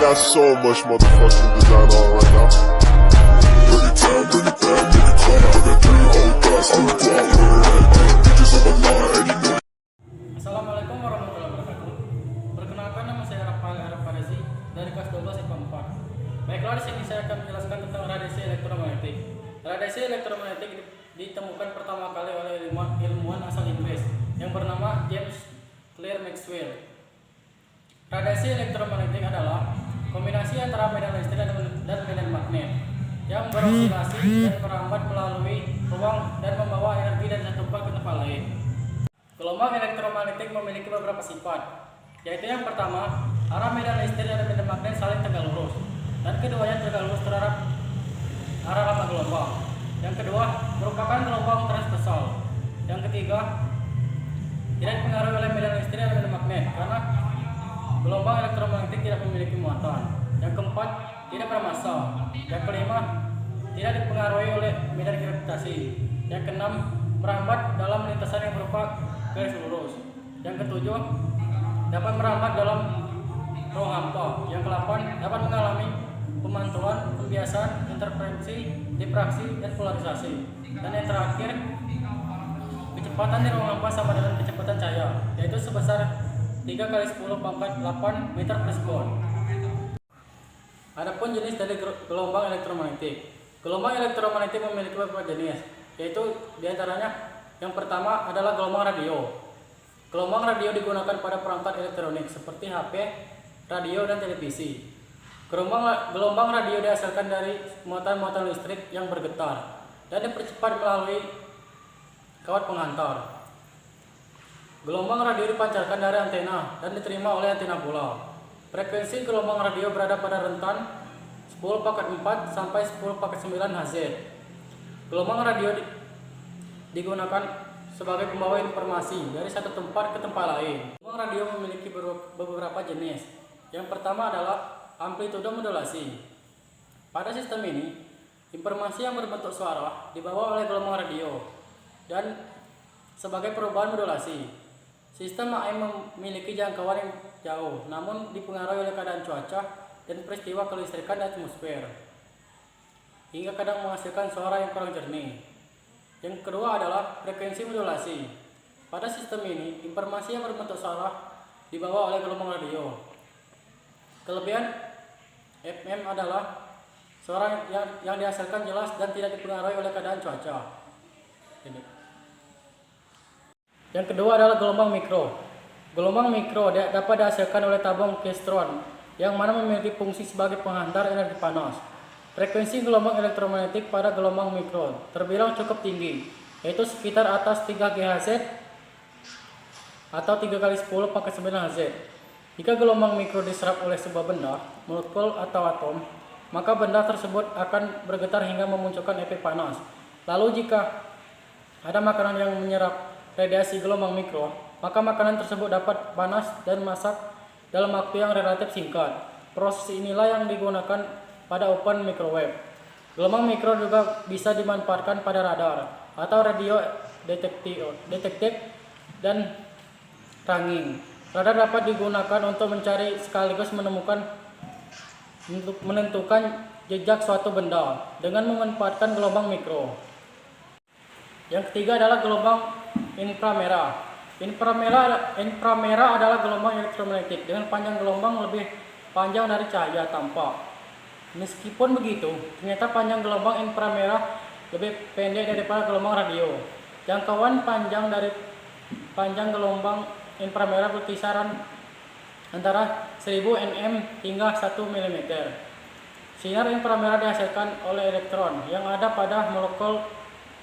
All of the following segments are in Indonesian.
got so much motherfucking design on right now. Bring it down, bring it down, make it clap. I got 3 old guys on the block with her head. Bitches on the line, and you know. Assalamualaikum warahmatullahi wabarakatuh. Perkenalkan, nama saya Rafael Arafadasi dari kelas 12 IPA 4. Baiklah, di sini saya akan menjelaskan tentang radiasi elektromagnetik. Radiasi elektromagnetik ditemukan pertama kali oleh ilmuwan asal Inggris yang bernama James Clerk Maxwell. Radiasi elektromagnetik adalah kombinasi antara medan listrik dan medan magnet yang berosilasi dan merambat melalui ruang dan membawa energi dari satu tempat ke tempat lain. Gelombang elektromagnetik memiliki beberapa sifat, yaitu yang pertama, arah medan listrik dan medan magnet saling tegak lurus, dan keduanya tegak lurus terhadap arah lambang gelombang. Yang kedua, merupakan gelombang transversal. Yang ketiga, tidak dipengaruhi oleh medan listrik dan medan magnet karena gelombang elektromagnetik tidak memiliki muatan. Yang keempat, tidak bermassa. Yang kelima, tidak dipengaruhi oleh medan gravitasi. Yang keenam, merambat dalam lintasan yang berupa garis lurus. Yang ketujuh, dapat merambat dalam ruang hampa. Yang ke-8, dapat mengalami pemantauan, pembiasan, interferensi, diffraksi, dan polarisasi. Dan yang terakhir, kecepatan di ruang hampa sama dengan kecepatan cahaya, yaitu sebesar 3 kali 10 pangkat 8 meter per sekon. Adapun jenis dari gelombang elektromagnetik. Gelombang elektromagnetik memiliki beberapa jenis, yaitu diantaranya yang pertama adalah gelombang radio. Gelombang radio digunakan pada perangkat elektronik seperti HP, radio, dan televisi. Gelombang radio dihasilkan dari muatan-muatan listrik yang bergetar dan dipercepat melalui kawat penghantar. Gelombang radio dipancarkan dari antena dan diterima oleh antena bola. Frekuensi gelombang radio berada pada rentan 10/4 sampai 10/9 Hz. Gelombang radio digunakan sebagai pembawa informasi dari satu tempat ke tempat lain. Gelombang radio memiliki beberapa jenis. Yang pertama adalah amplitudo modulasi. Pada sistem ini, informasi yang berbentuk suara dibawa oleh gelombang radio dan sebagai perubahan modulasi. Sistem AM memiliki jangkauan yang jauh, namun dipengaruhi oleh keadaan cuaca dan peristiwa kelistrikan di atmosfer, hingga kadang menghasilkan suara yang kurang jernih. Yang kedua adalah frekuensi modulasi. Pada sistem ini, informasi yang berbentuk suara dibawa oleh gelombang radio. Kelebihan FM adalah suara yang dihasilkan jelas dan tidak dipengaruhi oleh keadaan cuaca. Yang kedua adalah gelombang mikro. Gelombang mikro dapat dihasilkan oleh tabung klistron yang mana memiliki fungsi sebagai penghantar energi panas. Frekuensi gelombang elektromagnetik pada gelombang mikro terbilang cukup tinggi, yaitu sekitar atas 3 GHz atau 3 kali 10⁹ Hz. Jika gelombang mikro diserap oleh sebuah benda, molekul atau atom, maka benda tersebut akan bergetar hingga memunculkan efek panas. Lalu jika ada makanan yang menyerap radiasi gelombang mikro, maka makanan tersebut dapat panas dan masak dalam waktu yang relatif singkat. Proses inilah yang digunakan pada open microwave. Gelombang mikro juga bisa dimanfaatkan pada radar atau radio detektif dan ranging. Radar dapat digunakan untuk mencari sekaligus menentukan jejak suatu benda dengan memanfaatkan gelombang mikro. Yang ketiga adalah gelombang inframerah. Inframerah adalah gelombang elektromagnetik dengan panjang gelombang lebih panjang dari cahaya tampak. Meskipun begitu, ternyata panjang gelombang inframerah lebih pendek daripada gelombang radio. Jangkauan panjang gelombang inframerah berkisaran antara 1000 nm hingga 1 mm. Sinar inframerah dihasilkan oleh elektron yang ada pada molekul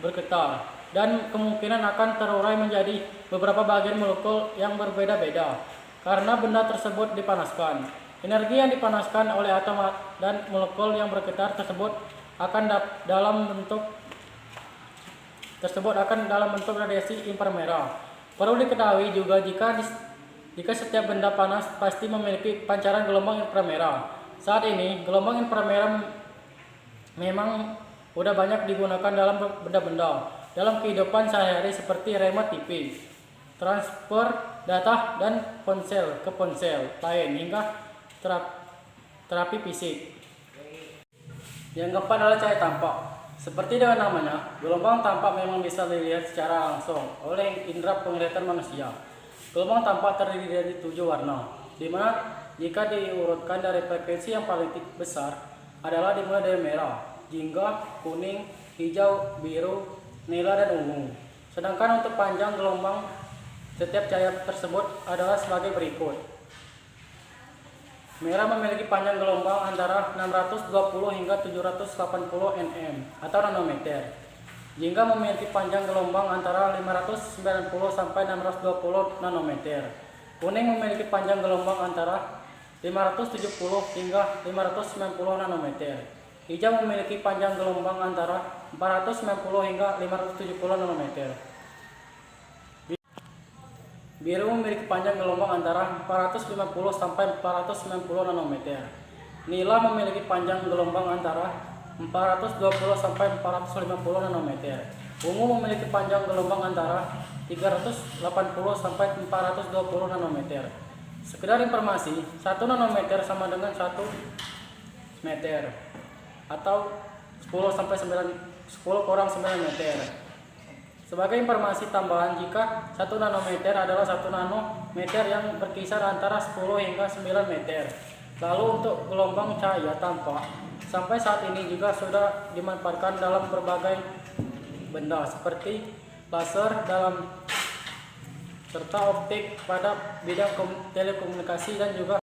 bergetar dan kemungkinan akan terurai menjadi beberapa bagian molekul yang berbeda-beda karena benda tersebut dipanaskan. Energi yang dipanaskan oleh atom dan molekul yang bergetar tersebut akan dalam bentuk radiasi inframerah. Perlu diketahui juga jika setiap benda panas pasti memiliki pancaran gelombang inframerah. Saat ini, gelombang inframerah memang sudah banyak digunakan dalam benda-benda dalam kehidupan sehari-hari seperti remote TV, transfer data dan ponsel ke ponsel lain hingga terapi fisik. Yang keempat adalah cahaya tampak. Seperti dengan namanya, gelombang tampak memang bisa dilihat secara langsung oleh indera penglihatan manusia. Gelombang tampak terdiri dari 7 warna, di mana jika diurutkan dari frekuensi yang paling besar adalah dimulai dari merah, jingga, kuning, hijau, biru, nila, dan ungu. Sedangkan untuk panjang gelombang setiap cahaya tersebut adalah sebagai berikut. Merah memiliki panjang gelombang antara 620 hingga 780 nm atau nanometer. Jingga memiliki panjang gelombang antara 590 sampai 620 nanometer. Kuning memiliki panjang gelombang antara 570 hingga 590 nanometer. Hijau memiliki panjang gelombang antara 490 hingga 570 nanometer. Biru memiliki panjang gelombang antara 450 sampai 490 nanometer. Nila memiliki panjang gelombang antara 420 sampai 450 nanometer. Ungu memiliki panjang gelombang antara 380 sampai 420 nanometer. Sekedar informasi, 1 nanometer sama dengan 1 meter atau 10 sampai 10 kurang 9 meter. Sebagai informasi tambahan, jika 1 nanometer adalah 1 nanometer yang berkisar antara 10 hingga 9 meter. Lalu untuk gelombang cahaya tampak, sampai saat ini juga sudah dimanfaatkan dalam berbagai benda seperti laser dalam serta optik pada bidang telekomunikasi dan juga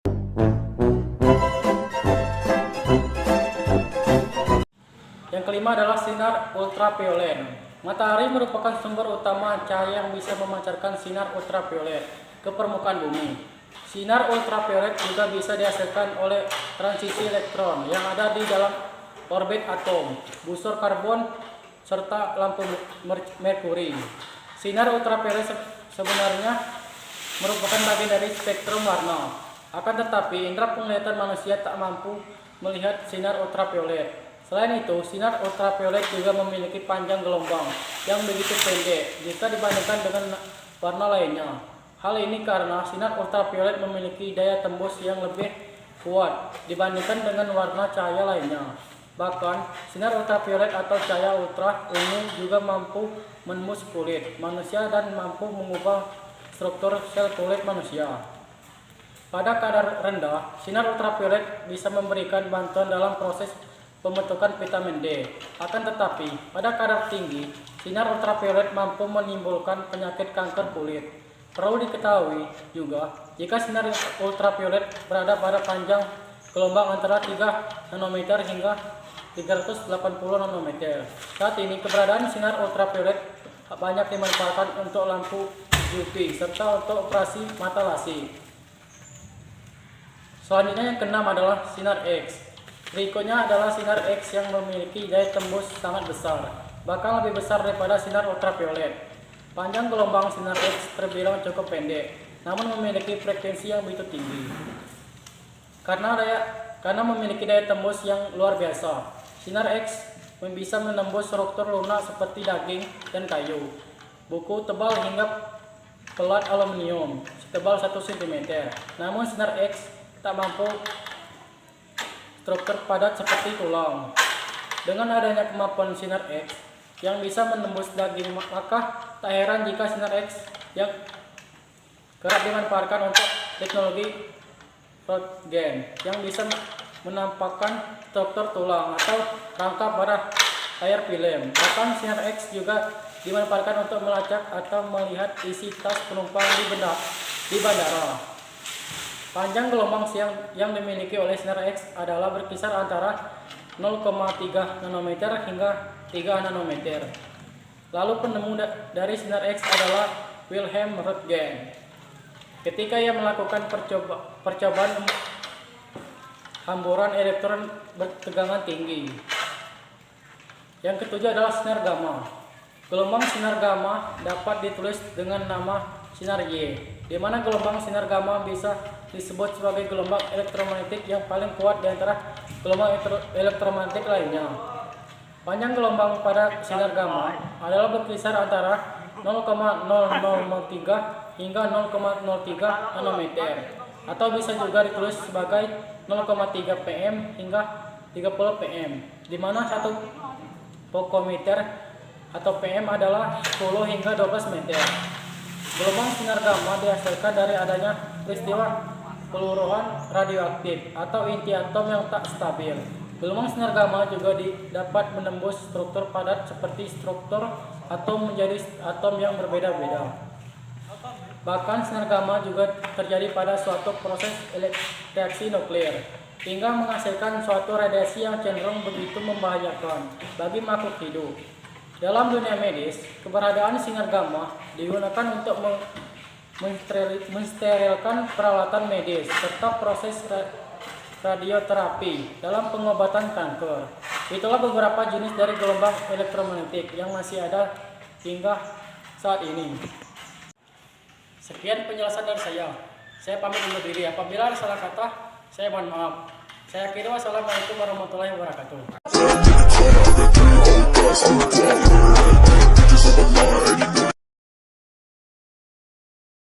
yang kelima adalah sinar ultraviolet. Matahari merupakan sumber utama cahaya yang bisa memancarkan sinar ultraviolet ke permukaan bumi. Sinar ultraviolet juga bisa dihasilkan oleh transisi elektron yang ada di dalam orbit atom, busur karbon, serta lampu merkuri. Sinar ultraviolet sebenarnya merupakan bagian dari spektrum warna. Akan tetapi, indera penglihatan manusia tak mampu melihat sinar ultraviolet. Selain itu, sinar ultraviolet juga memiliki panjang gelombang yang begitu pendek jika dibandingkan dengan warna lainnya. Hal ini karena sinar ultraviolet memiliki daya tembus yang lebih kuat dibandingkan dengan warna cahaya lainnya. Bahkan, sinar ultraviolet atau cahaya ultra ungu juga mampu menembus kulit manusia dan mampu mengubah struktur sel kulit manusia. Pada kadar rendah, sinar ultraviolet bisa memberikan bantuan dalam proses pembentukan vitamin D. Akan tetapi, pada kadar tinggi, sinar ultraviolet mampu menimbulkan penyakit kanker kulit. Perlu diketahui juga, jika sinar ultraviolet berada pada panjang gelombang antara 3 nanometer hingga 380 nanometer. Saat ini, keberadaan sinar ultraviolet banyak dimanfaatkan untuk lampu UV serta untuk operasi mata lasik. Selanjutnya yang keenam adalah sinar X. Berikutnya adalah sinar X yang memiliki daya tembus sangat besar, bahkan lebih besar daripada sinar ultraviolet. Panjang gelombang sinar X terbilang cukup pendek, namun memiliki frekuensi yang begitu tinggi. Karena memiliki daya tembus yang luar biasa, sinar X bisa menembus struktur lunak seperti daging dan kayu, buku tebal hingga pelat aluminium setebal 1 cm. Namun sinar X tak mampu struktur padat seperti tulang. Dengan adanya kemampuan sinar X yang bisa menembus daging, maka tak heran jika sinar X yang kerap dimanfaatkan untuk teknologi Röntgen yang bisa menampakkan struktur tulang atau rangka pada layar film. Bahkan sinar X juga dimanfaatkan untuk melacak atau melihat isi tas penumpang di bandara. Panjang gelombang yang dimiliki oleh sinar X adalah berkisar antara 0,3 nanometer hingga 3 nanometer. Lalu penemu dari sinar X adalah Wilhelm Röntgen. Ketika ia melakukan percobaan hamburan elektron bertegangan tinggi. Yang ketujuh adalah sinar gamma. Gelombang sinar gamma dapat ditulis dengan nama sinar Y, di mana gelombang sinar gamma bisa disebut sebagai gelombang elektromagnetik yang paling kuat di antara gelombang elektromagnetik lainnya. Panjang gelombang pada sinar gamma adalah berkisar antara 0,0003 hingga 0,03 nanometer. atau bisa juga ditulis sebagai 0,3 pm hingga 30 pm, di mana satu pokometer atau pm adalah 10 hingga 12 meter. Gelombang sinar gamma dihasilkan dari adanya peristiwa peluruhan radioaktif atau inti atom yang tak stabil. Gelombang sinar gamma juga dapat menembus struktur padat seperti struktur atom menjadi atom yang berbeda-beda. Bahkan sinar gamma juga terjadi pada suatu proses reaksi nuklir, hingga menghasilkan suatu radiasi yang cenderung begitu membahayakan bagi makhluk hidup. Dalam dunia medis, keberadaan sinar gamma digunakan untuk mensterilkan peralatan medis serta proses radioterapi dalam pengobatan kanker. Itulah beberapa jenis dari gelombang elektromagnetik yang masih ada hingga saat ini. Sekian penjelasan dari saya. Saya pamit undur diri. Apabila ada salah kata, saya mohon maaf. Saya akhiri, wassalamualaikum warahmatullahi wabarakatuh.